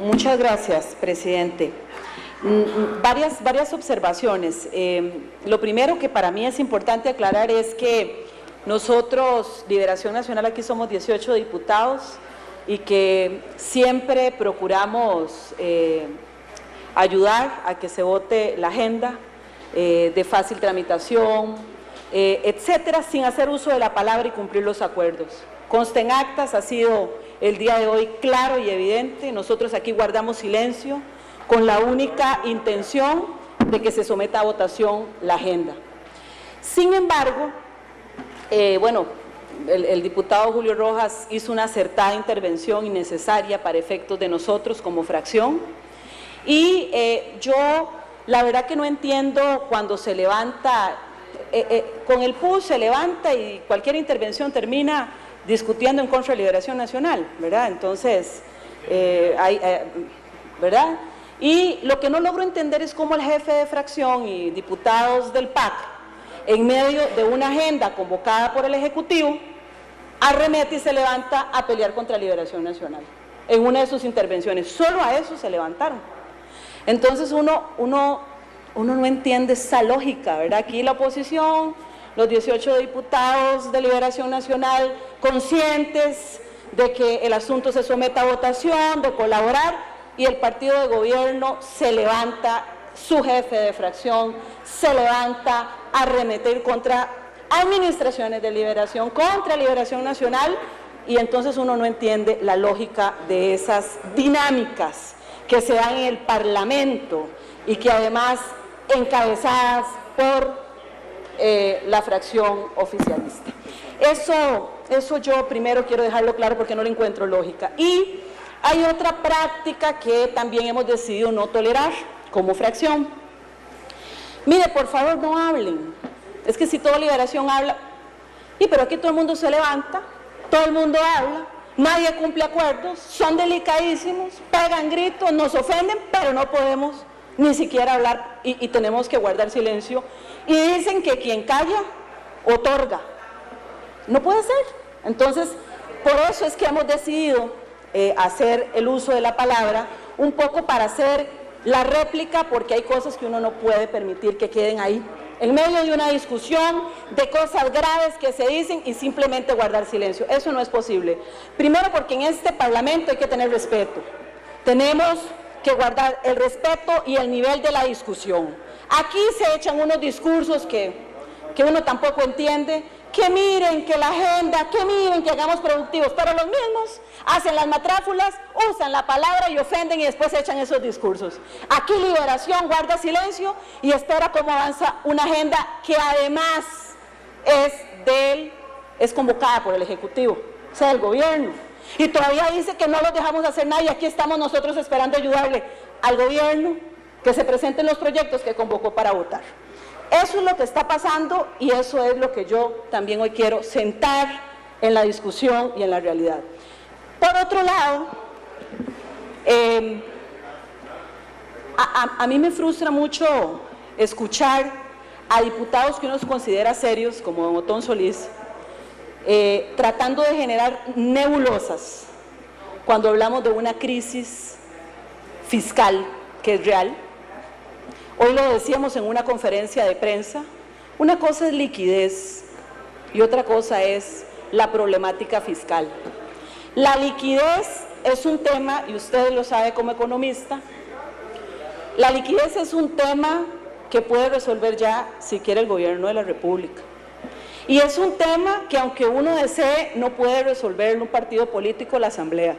Muchas gracias, presidente. Varias observaciones. Lo primero que para mí es importante aclarar es que nosotros, Liberación Nacional, aquí somos 18 diputados y que siempre procuramos ayudar a que se vote la agenda de fácil tramitación, etcétera, sin hacer uso de la palabra y cumplir los acuerdos. Consta en actas, ha sido el día de hoy claro y evidente. Nosotros aquí guardamos silencio con la única intención de que se someta a votación la agenda. Sin embargo, bueno, el diputado Julio Rojas hizo una acertada intervención innecesaria para efectos de nosotros como fracción, y yo la verdad que no entiendo cuando se levanta, con el PUS se levanta y cualquier intervención termina discutiendo en contra de Liberación Nacional, ¿verdad? Entonces, ¿verdad? Y lo que no logro entender es cómo el jefe de fracción y diputados del PAC, en medio de una agenda convocada por el Ejecutivo, arremete y se levanta a pelear contra Liberación Nacional. En una de sus intervenciones, solo a eso se levantaron. Entonces uno no entiende esa lógica, ¿verdad? Aquí la oposición, los 18 diputados de Liberación Nacional, conscientes de que el asunto se someta a votación, de colaborar, y el partido de gobierno se levanta, su jefe de fracción se levanta a arremeter contra administraciones de Liberación, contra Liberación Nacional, y entonces uno no entiende la lógica de esas dinámicas que se dan en el Parlamento y que además encabezadas por la fracción oficialista. Eso yo primero quiero dejarlo claro porque no le encuentro lógica. Y hay otra práctica que también hemos decidido no tolerar como fracción. Mire, por favor, no hablen. Es que si toda Liberación habla, pero aquí todo el mundo se levanta, todo el mundo habla, nadie cumple acuerdos, son delicadísimos, pegan gritos, nos ofenden, pero no podemos ni siquiera hablar y tenemos que guardar silencio. Y dicen que quien calla, otorga. No puede ser. Entonces, por eso es que hemos decidido hacer el uso de la palabra, un poco para hacer la réplica, porque hay cosas que uno no puede permitir que queden ahí, en medio de una discusión de cosas graves que se dicen y simplemente guardar silencio. Eso no es posible. Primero porque en este Parlamento hay que tener respeto. Tenemos que guardar el respeto y el nivel de la discusión. Aquí se echan unos discursos que uno tampoco entiende, que miren, que la agenda, que miren, que hagamos productivos, pero los mismos hacen las matráfulas, usan la palabra y ofenden y después echan esos discursos. Aquí Liberación guarda silencio y espera cómo avanza una agenda que además es convocada por el Ejecutivo, o sea, el gobierno. Y todavía dice que no los dejamos hacer nada y aquí estamos nosotros esperando ayudarle al gobierno que se presenten los proyectos que convocó para votar. Eso es lo que está pasando y eso es lo que yo también hoy quiero sentar en la discusión y en la realidad. Por otro lado, a mí me frustra mucho escuchar a diputados que uno considera serios, como don Otón Solís, tratando de generar nebulosas cuando hablamos de una crisis fiscal que es real. Hoy lo decíamos en una conferencia de prensa, una cosa es liquidez y otra cosa es la problemática fiscal. La liquidez es un tema, y usted lo sabe como economista, la liquidez es un tema que puede resolver ya, si quiere, el gobierno de la República. Y es un tema que aunque uno desee, no puede resolverlo un partido político o la Asamblea.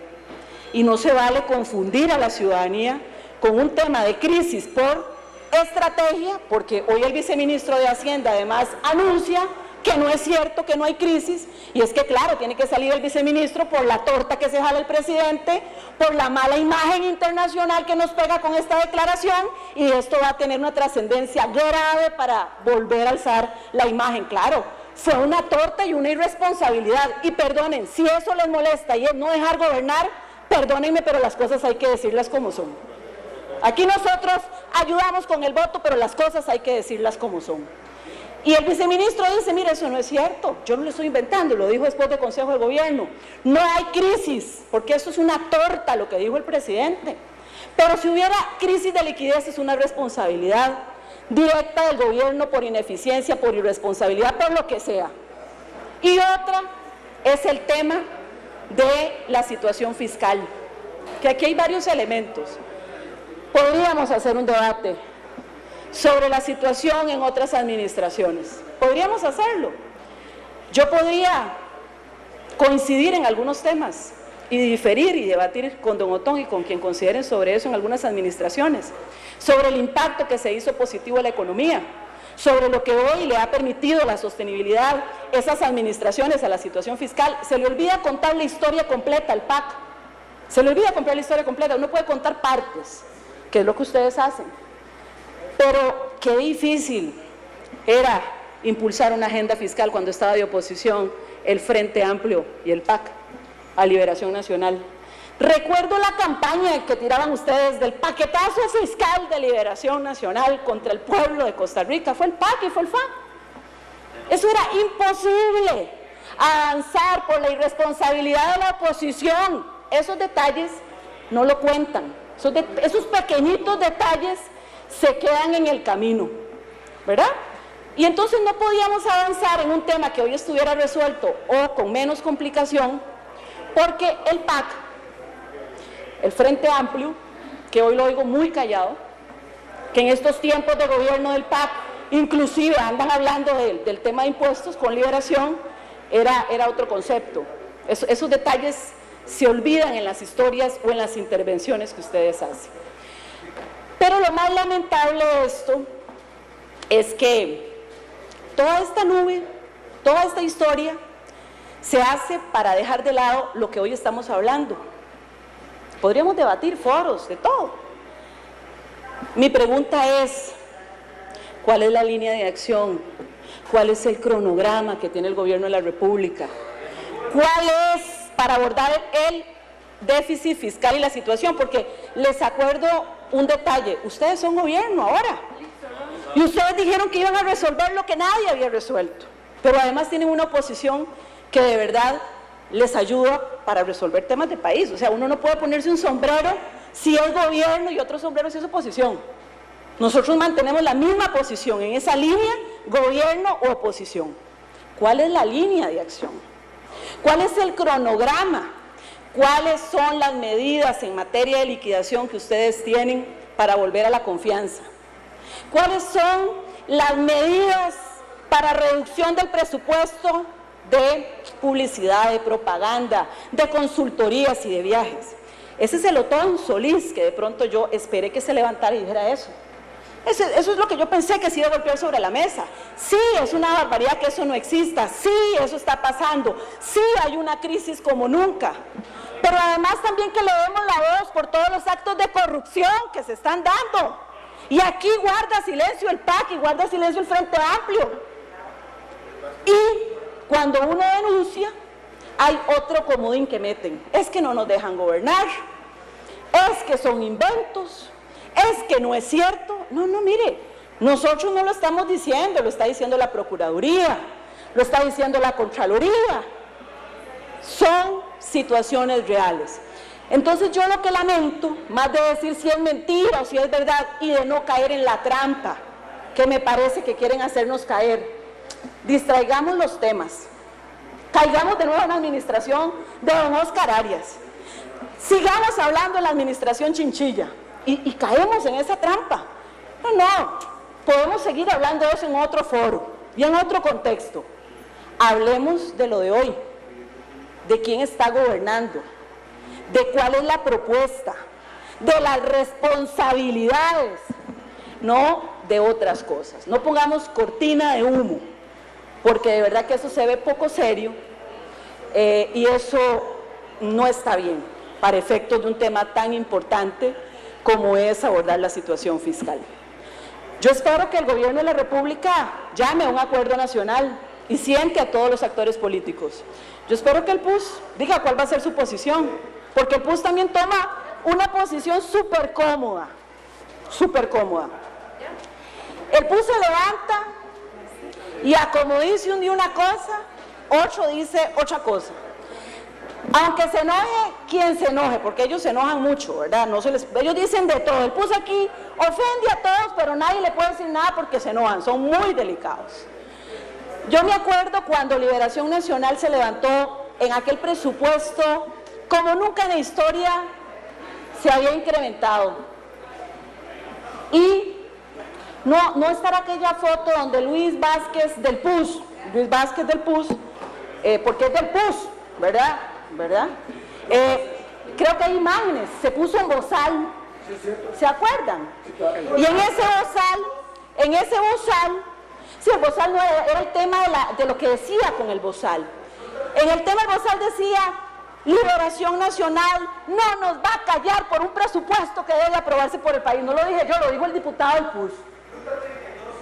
Y no se vale confundir a la ciudadanía con un tema de crisis por estrategia, porque hoy el viceministro de Hacienda además anuncia que no es cierto, que no hay crisis, y es que claro, tiene que salir el viceministro por la torta que se jala el presidente, por la mala imagen internacional que nos pega con esta declaración, y esto va a tener una trascendencia grave para volver a alzar la imagen. Claro, fue una torta y una irresponsabilidad, y perdonen, si eso les molesta y es no dejar gobernar, perdónenme, pero las cosas hay que decirlas como son. Aquí nosotros ayudamos con el voto, pero las cosas hay que decirlas como son. Y el viceministro dice, mire, eso no es cierto, yo no lo estoy inventando, lo dijo después del Consejo de Gobierno. No hay crisis, porque eso es una torta lo que dijo el presidente. Pero si hubiera crisis de liquidez es una responsabilidad directa del gobierno por ineficiencia, por irresponsabilidad, por lo que sea. Y otra es el tema de la situación fiscal, que aquí hay varios elementos. Podríamos hacer un debate sobre la situación en otras administraciones. Podríamos hacerlo. Yo podría coincidir en algunos temas y diferir y debatir con don Otón y con quien consideren sobre eso en algunas administraciones, sobre el impacto que se hizo positivo en la economía, sobre lo que hoy le ha permitido la sostenibilidad esas administraciones a la situación fiscal. Se le olvida contar la historia completa al PAC. Se le olvida contar la historia completa. Uno puede contar partes, que es lo que ustedes hacen. Pero qué difícil era impulsar una agenda fiscal cuando estaba de oposición el Frente Amplio y el PAC a Liberación Nacional. Recuerdo la campaña que tiraban ustedes del paquetazo fiscal de Liberación Nacional contra el pueblo de Costa Rica. Fue el PAC y fue el FA. Eso era imposible, avanzar por la irresponsabilidad de la oposición. Esos detalles no lo cuentan. Esos pequeñitos detalles se quedan en el camino, ¿verdad? Y entonces no podíamos avanzar en un tema que hoy estuviera resuelto o con menos complicación, porque el PAC, el Frente Amplio, que hoy lo oigo muy callado, que en estos tiempos de gobierno del PAC, inclusive andan hablando del tema de impuestos con Liberación, era otro concepto. Esos detalles se olvidan en las historias o en las intervenciones que ustedes hacen. Pero lo más lamentable de esto es que toda esta nube, toda esta historia, se hace para dejar de lado lo que hoy estamos hablando. Podríamos debatir foros, de todo. Mi pregunta es, ¿cuál es la línea de acción? ¿Cuál es el cronograma que tiene el gobierno de la República? ¿Cuál es para abordar el déficit fiscal y la situación? Porque les acuerdo un detalle, ustedes son gobierno ahora y ustedes dijeron que iban a resolver lo que nadie había resuelto, pero además tienen una oposición que de verdad les ayuda para resolver temas de país. O sea, uno no puede ponerse un sombrero si es gobierno y otro sombrero si es oposición. Nosotros mantenemos la misma posición en esa línea, gobierno o oposición. ¿Cuál es la línea de acción? ¿Cuál es el cronograma? ¿Cuáles son las medidas en materia de liquidación que ustedes tienen para volver a la confianza? ¿Cuáles son las medidas para reducción del presupuesto de publicidad, de propaganda, de consultorías y de viajes? Ese es el Otón Solís, que de pronto yo esperé que se levantara y dijera eso. Eso es lo que yo pensé que se iba a golpear sobre la mesa. Sí, es una barbaridad que eso no exista. Sí, eso está pasando. Sí, hay una crisis como nunca. Pero además también que le demos la voz por todos los actos de corrupción que se están dando. Y aquí guarda silencio el PAC y guarda silencio el Frente Amplio. Y cuando uno denuncia, hay otro comodín que meten. Es que no nos dejan gobernar. Es que son inventos. Es que no es cierto. No, mire, nosotros no lo estamos diciendo, lo está diciendo la Procuraduría, lo está diciendo la Contraloría. Son situaciones reales. Entonces yo lo que lamento, más de decir si es mentira o si es verdad y de no caer en la trampa que me parece que quieren hacernos caer, distraigamos los temas, caigamos de nuevo en la administración de don Óscar Arias, sigamos hablando de la administración Chinchilla y caemos en esa trampa. No, podemos seguir hablando de eso en otro foro y en otro contexto. Hablemos de lo de hoy, de quién está gobernando, de cuál es la propuesta, de las responsabilidades, no de otras cosas. No pongamos cortina de humo, porque de verdad que eso se ve poco serio y eso no está bien para efectos de un tema tan importante como es abordar la situación fiscal. Yo espero que el gobierno de la República llame a un acuerdo nacional y siente a todos los actores políticos. Yo espero que el PUS diga cuál va a ser su posición, porque el PUS también toma una posición súper cómoda, súper cómoda. El PUS se levanta Y a como dice un día una cosa, otro dice otra cosa. Aunque se enoje quien se enoje, porque ellos se enojan mucho, ¿verdad? Ellos dicen de todo. El PUS aquí ofende a todos, pero nadie le puede decir nada porque se enojan, son muy delicados. Yo me acuerdo cuando Liberación Nacional se levantó en aquel presupuesto, como nunca en la historia se había incrementado. Y no estará aquella foto donde Luis Vázquez del PUS, porque es del PUS, ¿verdad? Creo que hay imágenes, se puso un bozal, ¿se acuerdan? Y en ese bozal, sí, el bozal no era el tema de lo que decía con el bozal. En el tema del bozal decía, Liberación Nacional no nos va a callar por un presupuesto que debe aprobarse por el país. No lo dije yo, lo dijo el diputado del PUS.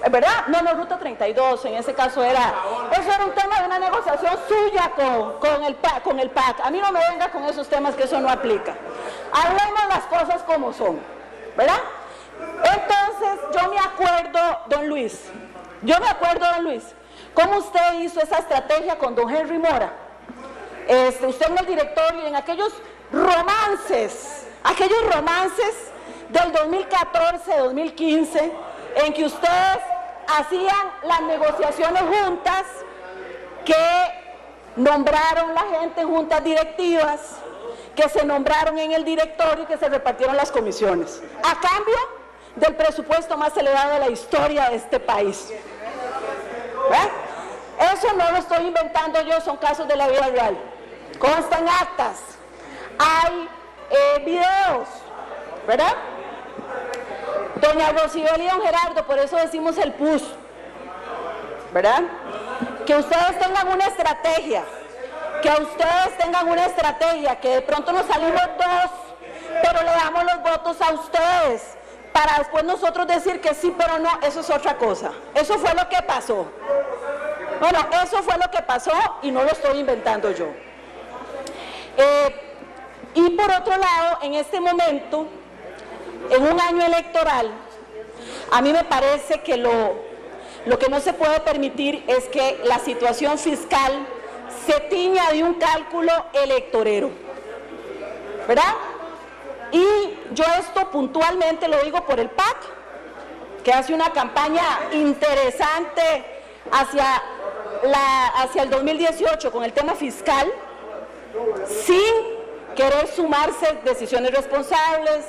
¿Verdad? No, Ruta 32, en ese caso eso era un tema de una negociación suya con el PAC. A mí no me venga con esos temas que eso no aplica. Hablemos las cosas como son, ¿verdad? Entonces, yo me acuerdo, don Luis, cómo usted hizo esa estrategia con don Henry Mora. Usted en el directorio, en aquellos romances del 2014, 2015, en que ustedes hacían las negociaciones juntas, que nombraron la gente en juntas directivas, que se nombraron en el directorio y que se repartieron las comisiones, a cambio del presupuesto más elevado de la historia de este país. ¿Ve? Eso no lo estoy inventando yo, son casos de la vida real. Constan actas, hay videos, ¿verdad? Doña Rosibel y don Gerardo, por eso decimos el PUS, ¿verdad? Que ustedes tengan una estrategia, que de pronto nos salimos dos, pero le damos los votos a ustedes, para después nosotros decir que sí, pero no, eso es otra cosa. Eso fue lo que pasó. Bueno, eso fue lo que pasó y no lo estoy inventando yo. Y por otro lado, en este momento, en un año electoral, a mí me parece que lo que no se puede permitir es que la situación fiscal se tiña de un cálculo electorero, ¿verdad? Y yo esto puntualmente lo digo por el PAC, que hace una campaña interesante hacia el 2018 con el tema fiscal, sin querer sumarse decisiones responsables.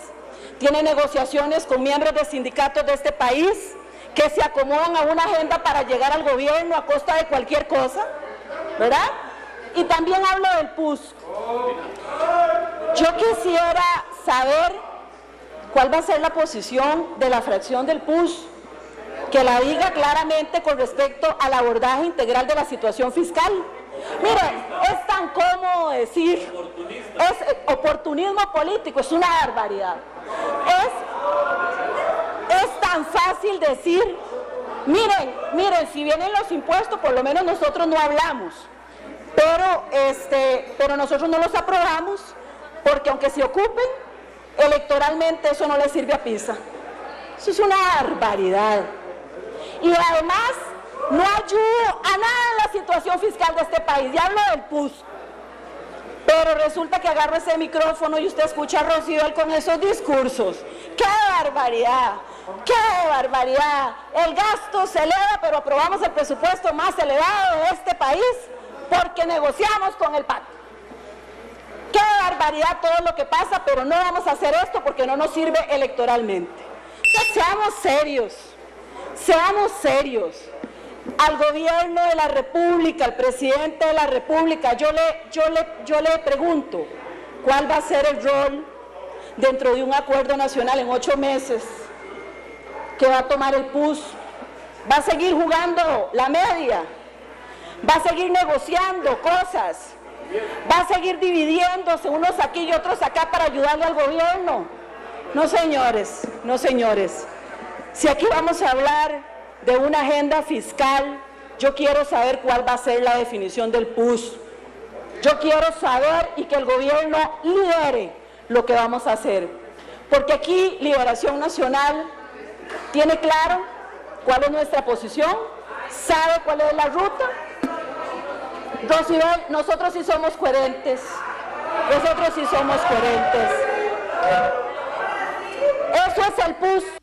Tiene negociaciones con miembros de sindicatos de este país que se acomodan a una agenda para llegar al gobierno a costa de cualquier cosa, ¿verdad? Y también hablo del PUS. Yo quisiera saber cuál va a ser la posición de la fracción del PUS, que la diga claramente con respecto al abordaje integral de la situación fiscal. Miren, es tan cómodo decir, es oportunismo político, es una barbaridad. Es tan fácil decir, miren, si vienen los impuestos, por lo menos nosotros no hablamos, pero nosotros no los aprobamos, porque aunque se ocupen, electoralmente eso no les sirve a Pisa. Eso es una barbaridad. Y además, no ayudo a nada en la situación fiscal de este país, ya hablo del PUS. Pero resulta que agarro ese micrófono y usted escucha a Rosibel con esos discursos. ¡Qué barbaridad! ¡Qué barbaridad! El gasto se eleva, pero aprobamos el presupuesto más elevado de este país porque negociamos con el PAC. ¡Qué barbaridad todo lo que pasa! Pero no vamos a hacer esto porque no nos sirve electoralmente. Entonces, seamos serios. Al gobierno de la República, al presidente de la República, yo le pregunto, ¿cuál va a ser el rol dentro de un acuerdo nacional en 8 meses que va a tomar el PUS? ¿Va a seguir jugando la media? ¿Va a seguir negociando cosas? ¿Va a seguir dividiéndose unos aquí y otros acá para ayudarle al gobierno? No, señores, no, señores. Si aquí vamos a hablar de una agenda fiscal, yo quiero saber cuál va a ser la definición del PUS. Yo quiero saber y que el gobierno lidere lo que vamos a hacer. Porque aquí Liberación Nacional tiene claro cuál es nuestra posición ¿Sabe cuál es la ruta? Rocibel, nosotros sí somos coherentes. Nosotros sí somos coherentes. Eso es el PUS.